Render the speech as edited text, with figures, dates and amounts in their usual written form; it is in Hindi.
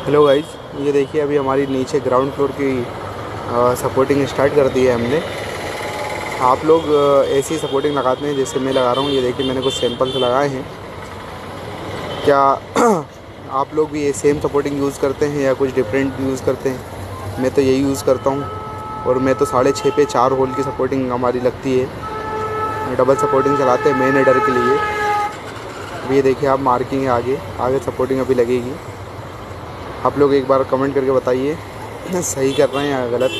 हेलो गाइस, ये देखिए अभी हमारी नीचे ग्राउंड फ्लोर की सपोर्टिंग स्टार्ट कर दी है हमने। आप लोग ऐसी सपोर्टिंग लगाते हैं जैसे मैं लगा रहा हूँ। ये देखिए मैंने कुछ सैंपल्स लगाए हैं। क्या आप लोग भी ये सेम सपोर्टिंग यूज़ करते हैं या कुछ डिफरेंट यूज़ करते हैं? मैं तो यही यूज़ करता हूँ और मैं तो 6.5 पे 4 होल की सपोर्टिंग हमारी लगती है। डबल सपोर्टिंग चलाते हैं मेन हेडर के लिए। अभी ये देखिए आप मार्किंग है, आगे आगे सपोर्टिंग अभी लगेगी। आप लोग एक बार कमेंट करके बताइए सही कर रहे हैं या गलत।